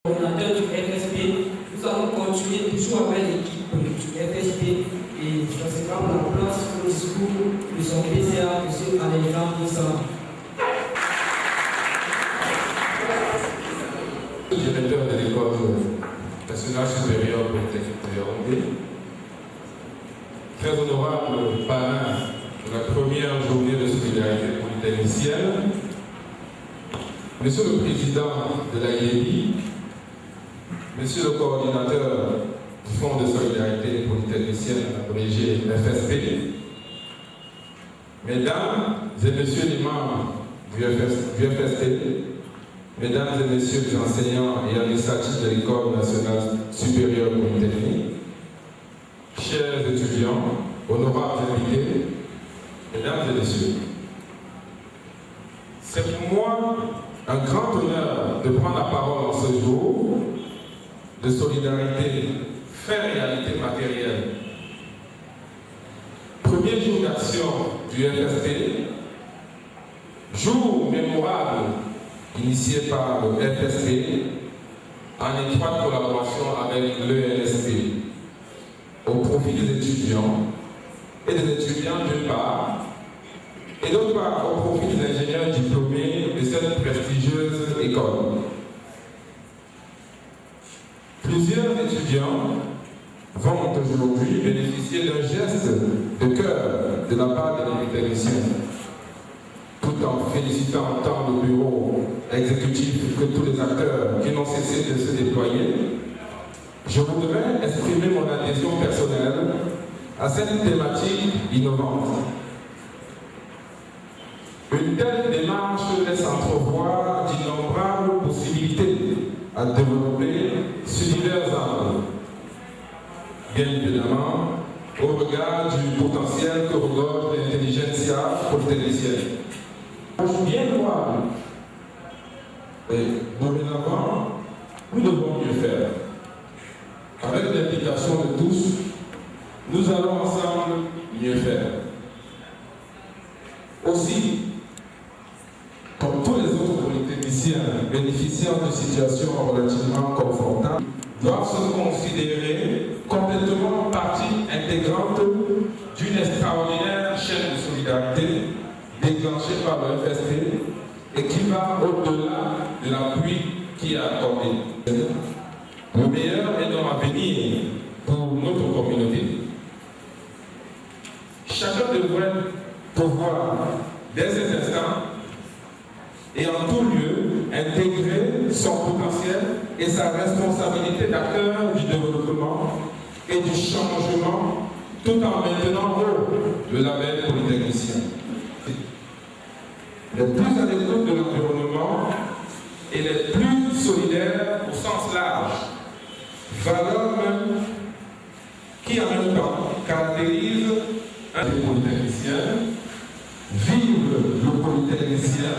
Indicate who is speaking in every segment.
Speaker 1: Coordinateur du FSP, nous allons continuer toujours avec l'équipe du FSP et ça sera pour la place au discours de son PCA, M. Alexandre Issa.
Speaker 2: Directeur de l'école nationale supérieure polytechnique de Yaoundé, très honorable parrain de la première journée de solidarité polytechnicienne, Monsieur le Président de la IEBI, Monsieur le coordinateur du Fonds de solidarité polytechnicienne abrégé FSP, Mesdames et Messieurs les membres du FSP, Mesdames et Messieurs les enseignants et administratifs de l'École nationale supérieure polytechnique, chers étudiants, honorables invités, Mesdames et Messieurs, c'est pour moi un grand honneur de prendre la parole en ce jour de solidarité, fait réalité matérielle. Premier jour d'action du FSP, jour mémorable initié par le FSP en étroite collaboration avec l'ENSP au profit des étudiants et des étudiants d'une part et d'autre part au profit des ingénieurs diplômés de cette prestigieuse école. Plusieurs étudiants vont aujourd'hui bénéficier d'un geste de cœur de la part des techniciens, tout en félicitant tant le bureau exécutif que tous les acteurs qui n'ont cessé de se déployer. Je voudrais exprimer mon adhésion personnelle à cette thématique innovante. Une telle démarche laisse entrevoir d'innombrables possibilités à développer sur divers angles, bien évidemment au regard du potentiel que regorge l'intelligentsia polytechnicienne. Bien louable. Et dorénavant, nous devons mieux faire. Avec l'implication de tous, nous allons ensemble mieux faire. Aussi, comme tous les autres polytechniciens bénéficiant de situations relativement confortables, doivent se considérer complètement partie intégrante d'une extraordinaire chaîne de solidarité déclenchée par le FSP et qui va au-delà de l'appui qui est accordé. Le meilleur est donc à venir pour notre communauté. Chacun devrait pouvoir, dès cet instant, et en tout lieu, intégrer son potentiel et sa responsabilité d'acteur du développement et du changement, tout en maintenant haut le label polytechnicien. Les plus à l'écoute de l'environnement et les plus solidaires au sens large, valeurs même qui en même temps caractérisent un des polytechniciens. Vive le polytechnicien.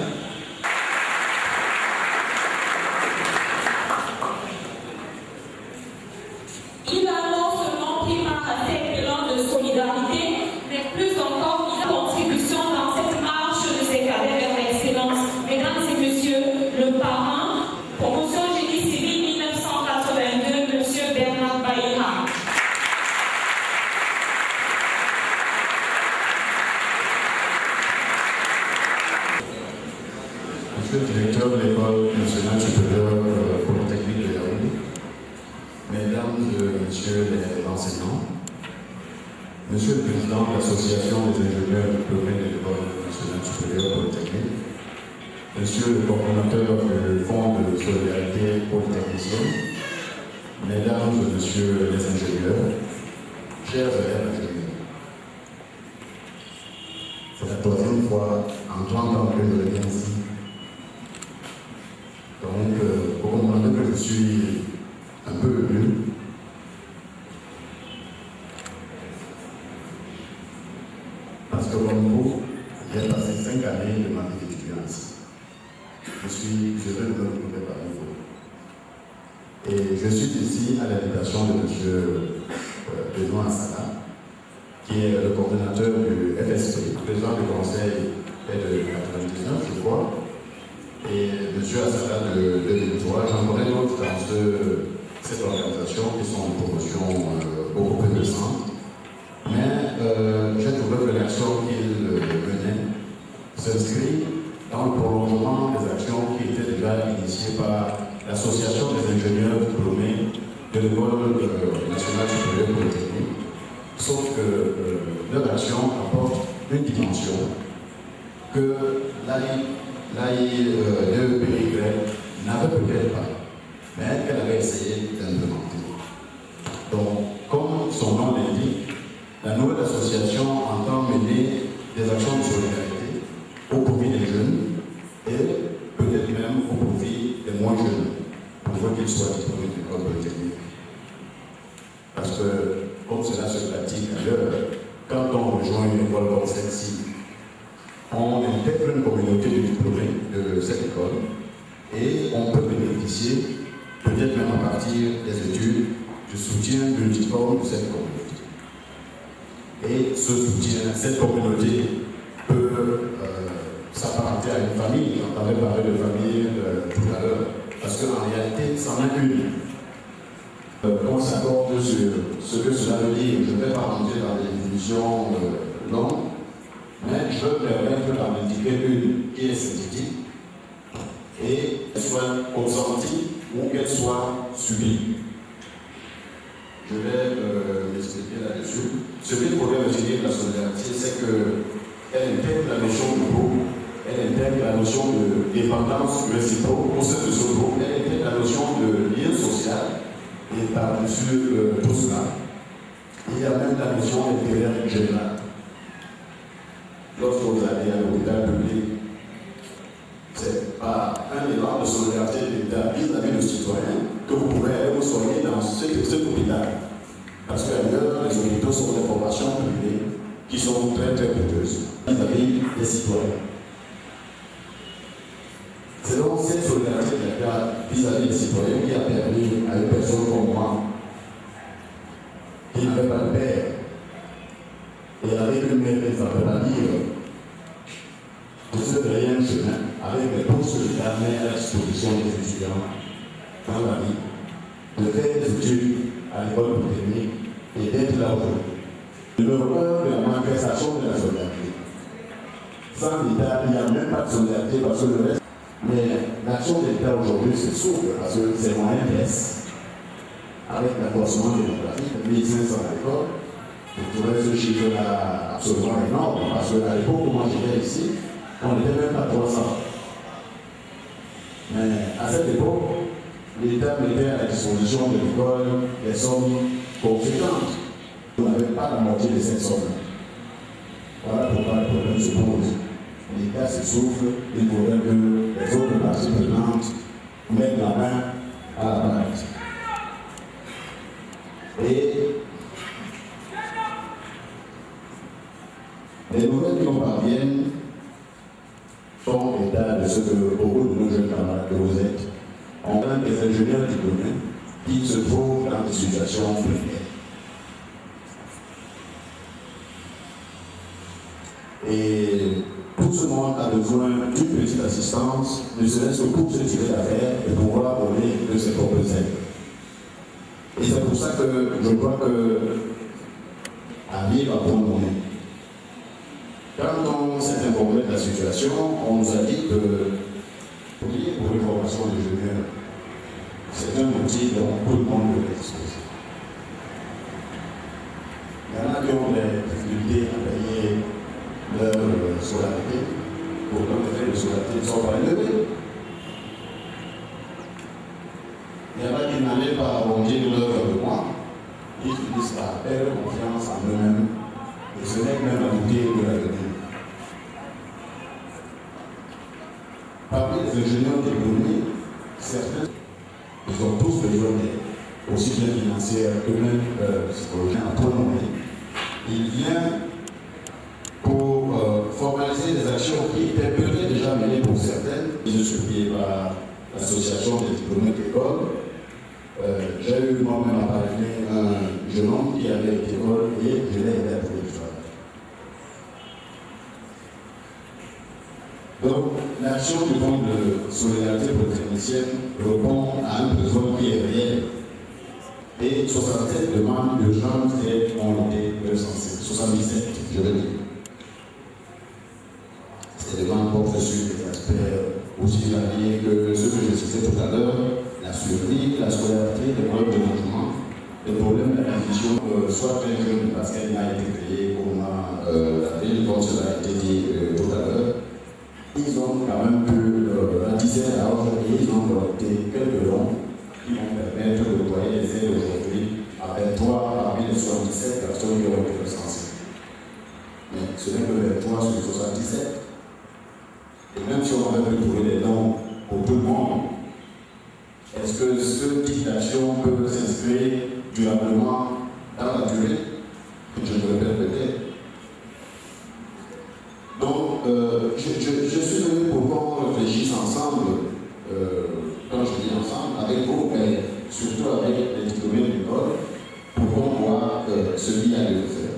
Speaker 3: Il a non seulement pris part à cet élan de solidarité, mais plus encore mis sa contribution dans cette marche de ses cadets vers l'excellence. Mesdames et messieurs, le parrain, promotion génie civil 1982, M. Bernard Baïra.
Speaker 4: Monsieur le directeur de l'École nationale supérieure polytechnique de Yaoundé, Mesdames et Messieurs les enseignants, Monsieur le Président de l'Association des ingénieurs diplômés de l'École nationale supérieure polytechnique, Monsieur le coordonnateur du Fonds de solidarité polytechnicienne, Mesdames et Messieurs les ingénieurs, chers élèves ingénieurs, c'est la troisième fois en 30 ans que je reviens ici. Donc, vous comprenez que je suis un peu ému. Parce que comme vous, j'ai passé 5 années de ma vie d'étudiant. Je suis heureux de me retrouver parmi vous. Et je suis ici à l'invitation de M. Benoît Assala, qui est le coordonnateur du FSP, président du conseil et de 99, je crois, Et monsieur Assata de 2003, j'en connais d'autres dans cette organisation qui sont en promotion beaucoup plus récente. Mais j'ai trouvé que l'action qu'il menait s'inscrit dans le prolongement des actions qui étaient déjà initiées par l'Association des ingénieurs diplômés de l'École nationale supérieure polytechnique. Sauf que leur action apporte une dimension que l'AIEPY n'avait peut-être pas, mais qu'elle avait essayé d'implémenter. Donc, comme son nom l'indique, la nouvelle association entend mener des actions de solidarité au profit des jeunes et peut-être même au profit des moins jeunes, pour qu'ils soient diplômés de l'école polytechnique. Parce que, comme cela se pratique ailleurs, quand on rejoint une école comme celle-ci, on intègre une communauté de diplômés de cette école et on peut bénéficier, peut-être même à partir des études, du soutien multiforme de cette communauté. Et ce soutien, cette communauté peut s'apparenter à une famille. On avait parlé de famille tout à l'heure, parce qu'en réalité, c'en est une. On s'accorde sur ce que cela veut dire. Je ne vais pas rentrer dans des définitions longues, mais je veux permettre d'en indiquer une qui est synthétique et qu'elle soit consentie ou qu'elle soit subie. Je vais m'expliquer là-dessus. Ce qu'il faudrait retenir de la solidarité, c'est qu'elle intègre la notion de groupe, elle intègre la notion de dépendance réciproque au sein de ce groupe, elle intègre la notion de lien social. Et par-dessus tout cela, il y a même la notion d'intérêt général. Lorsque vous allez à l'hôpital public, c'est par un élan de solidarité de l'État vis-à-vis du citoyen que vous pourrez aller vous soigner dans cet hôpital. Parce qu'ailleurs, les hôpitaux sont des formations privées qui sont très très coûteuses vis-à-vis des citoyens. C'est donc cette solidarité de l'État vis-à-vis des citoyens qui a permis à une personne comme moi, qui n'avait pas de père, et avec une mère qui s'appelle à lire, de se frayer un chemin avec les bourses que l'État met à la disposition des étudiants dans la vie, de faire des études à l'école polytechnique et d'être là aujourd'hui. Le record de la manifestation de la solidarité. Sans l'État, il n'y a même pas de solidarité parce que le reste. Mais l'action de l'État aujourd'hui se souffle parce que ses moyens baissent. Avec l'accroissement démographique, 1500 à l'école, vous trouvez ce chiffre-là absolument énorme parce qu'à l'époque où moi j'étais ici, on n'était même pas 300. Mais à cette époque, l'État mettait à la disposition de l'école des sommes conséquentes. On n'avait pas la moitié de cette somme. Voilà pourquoi le problème se pose. L'État s'essouffle, il faudrait que les autres parties prenantes mettent la main à la pâte. Et les nouvelles qui nous parviennent font état de ce que beaucoup de nos jeunes camarades que vous êtes ont des ingénieurs diplômés qui se trouvent dans des situations précaires. Et tout ce monde a besoin d'une petite assistance, ne serait-ce que pour se tirer l'affaire et pouvoir donner de ses propres aides. Et c'est pour ça que je crois que à vivre à bon moment. Quand on s'est informé de la situation, on nous a dit que pour une formation d'ingénieur, c'est un outil dont tout le monde peut disposer. Il y en a qui ont des difficultés à payer leur scolarité, pourtant les frais de scolarité ne sont pas élevés. Il y en a qui n'allaient pas arrondir l'œuvre de moi, ils finissent par perdre confiance en eux-mêmes et se mettent même à douter de l'avenir. Parmi les ingénieurs diplômés, certains, ils ont tous besoin d'aide, aussi bien financière que même psychologique, à tout moment. Il vient pour formaliser des actions qui étaient peut-être déjà menées pour certaines, qui se suppliaient par l'association des diplômés d'école. J'ai eu moi-même à parler un jeune homme qui avait été école et je l'ai aidé à trouver du travail. Donc, la création du fonds de solidarité pour les techniciens répond à un besoin qui est réel. Et 67 demandes urgentes ont été recensées. 77, je veux dire. Ces demandes portent sur des aspects aussi variés que ceux que je citais tout à l'heure, la survie, la scolarité, les problèmes de logement, les problèmes d'acquisition, soit très jeune parce qu'elle n'a été créée au moment la ville, comme cela a été dit tout à l'heure. Ils ont quand même pu ratisser la roche et ils ont adopté quelques dons qui vont permettre de déployer les aides aujourd'hui à 23 parmi les 77 personnes qui ont été recensées. Mais ce n'est que 23 sur les 77. Et même si on avait pu trouver des dons pour tout le monde, est-ce que ce type d'action peut s'inscrire durablement dans la durée? Je me répète peut-être. Donc, je suis venu pour qu'on réfléchisse ensemble, quand je dis ensemble, avec vous, mais surtout avec les diplômés de l'école, pour qu'on voit ce qu'il y a de faire.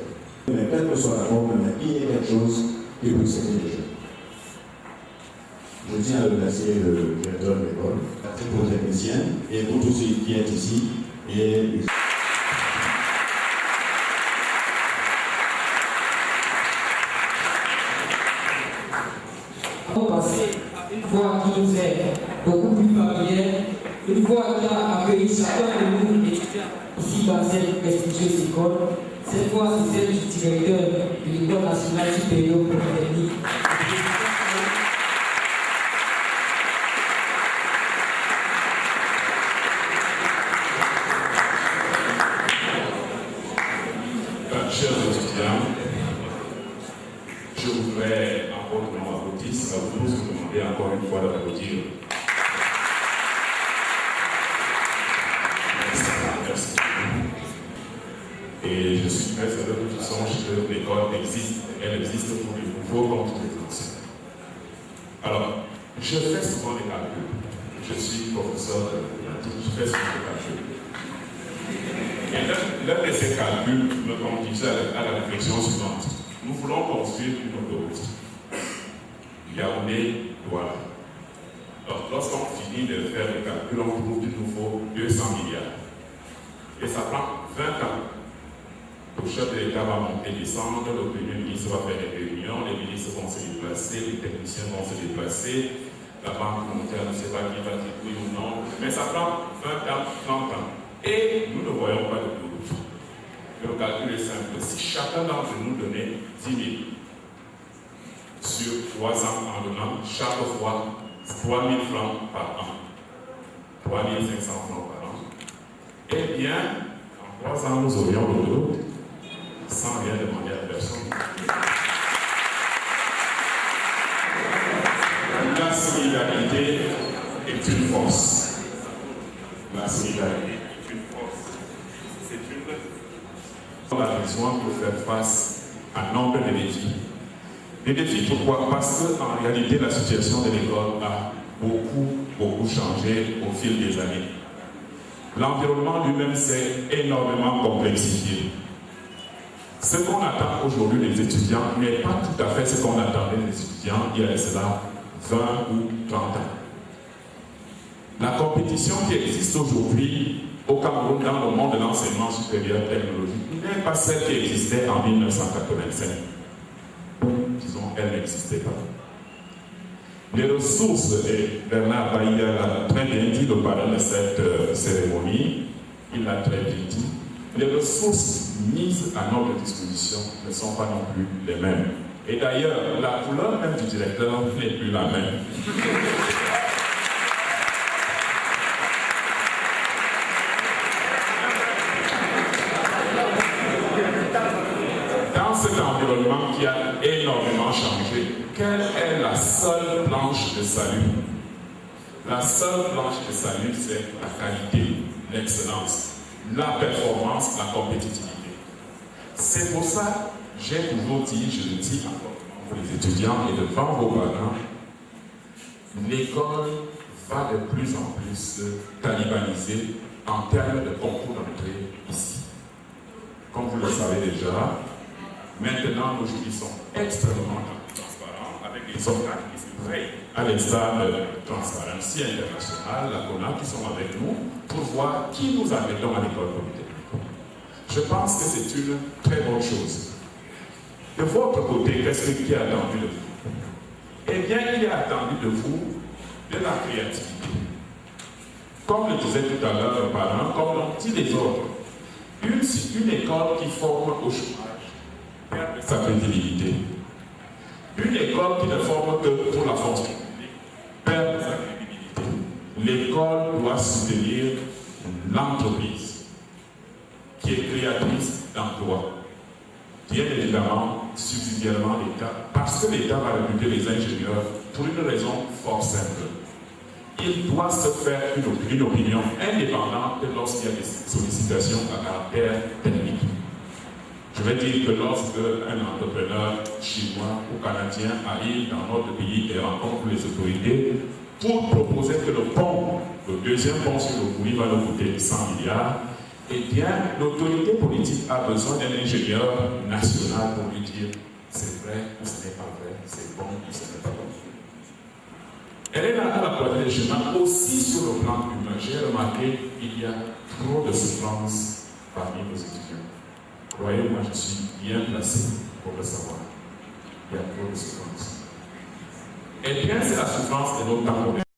Speaker 4: Mais quelle que soit la forme, il y a quelque chose qui peut servir les jeunes. Je tiens à remercier le directeur de l'école, pour les techniciens, et vous tous ceux qui êtes ici.
Speaker 1: On va passer à une voix qui nous est beaucoup plus familière, une voix qui a accueilli chacun de nous étudiants ici dans cette prestigieuse école. Cette voix, c'est celle du directeur de l'École nationale supérieure polytechnique.
Speaker 5: Chers étudiants, je voudrais, en votre nom, applaudisse, vous demander encore une fois d'applaudir. Merci. Et je suis très heureux que tu songes que l'école existe, elle existe pour les nouveaux comme pour les anciens. Alors, je fais souvent des calculs. Je suis professeur de mathématiques, je fais souvent des calculs. Et l'un de ces calculs me conduisait à la réflexion suivante. Nous voulons construire une autoroute. Yaoundé-Douala. Donc, lorsqu'on finit de faire les calculs, on trouve qu'il nous faut 200 milliards. Et ça prend 20 ans. Le chef de l'État va monter, descendre, le premier ministre va faire des réunions, les ministres vont se déplacer, les techniciens vont se déplacer, la banque monétaire ne sait pas qui va dire oui ou non, mais ça prend 20 ans, 30 ans. Et nous ne voyons pas de doute. Le calcul est simple. Si chacun d'entre nous donnait 10 000 sur 3 ans en donnant chaque fois 3 000 francs par an, 3 500 francs par an, eh bien, en 3 ans, nous aurions l'autoroute sans rien demander à personne. La solidarité est une force. La solidarité. On a besoin pour faire face à nombre de défis. Des défis pourquoi? Parce qu'en réalité, la situation de l'école a beaucoup changé au fil des années. L'environnement lui-même s'est énormément complexifié. Ce qu'on attend aujourd'hui des étudiants n'est pas tout à fait ce qu'on attendait des étudiants il y a cela 20 ou 30 ans. La compétition qui existe aujourd'hui au Cameroun dans le monde de l'enseignement supérieur technologique n'est pas celle qui existait en 1985. Disons, elle n'existait pas. Les ressources, et Bernard Bailly l'a très bien dit, le parrain de cette cérémonie, il l'a très bien dit, les ressources mises à notre disposition ne sont pas non plus les mêmes. Et d'ailleurs, la couleur même du directeur n'est plus la même. Dans cet environnement qui a énormément changé, quelle est la seule planche de salut? La seule planche de salut, c'est la qualité, l'excellence, la performance, la compétitivité. C'est pour ça que j'ai toujours dit, je le dis encore pour les étudiants et devant vos parents, l'école va de plus en plus se talibaniser en termes de concours d'entrée ici. Comme vous le savez déjà, maintenant nos juges sont extrêmement transparents avec des organes qui se prêts à l'instar de Transparency International, la CONA, qui sont avec nous, pour voir qui nous admettons à l'école polytechnique. Je pense que c'est une très bonne chose. De votre côté, qu'est-ce qui est attendu de vous? Eh bien, il est attendu de vous de la créativité. Comme le disait tout à l'heure le parent, comme l'ont dit les autres, une école qui forme au chômage perd sa crédibilité. Une école qui ne forme que pour la fonction publique perd sa crédibilité. L'école doit soutenir l'entreprise qui est créatrice d'emplois. Bien évidemment, subsidiairement l'État, parce que l'État va recruter les ingénieurs pour une raison fort simple. Il doit se faire une opinion indépendante lorsqu'il y a des sollicitations à caractère technique. Je vais dire que lorsque un entrepreneur chinois ou canadien arrive dans notre pays et rencontre les autorités pour proposer que le pont, le deuxième pont sur le Kouli va nous coûter 100 milliards, eh bien, l'autorité politique a besoin d'un ingénieur national pour lui dire c'est vrai ou ce n'est pas vrai, c'est bon ou ce n'est pas bon. Elle est là à la croisée des chemins aussi sur le plan humain. J'ai remarqué qu'il y a trop de souffrance parmi nos étudiants. Croyez-moi, je suis bien placé pour le savoir. Il y a trop de souffrance. Et bien, c'est la souffrance de notre temps.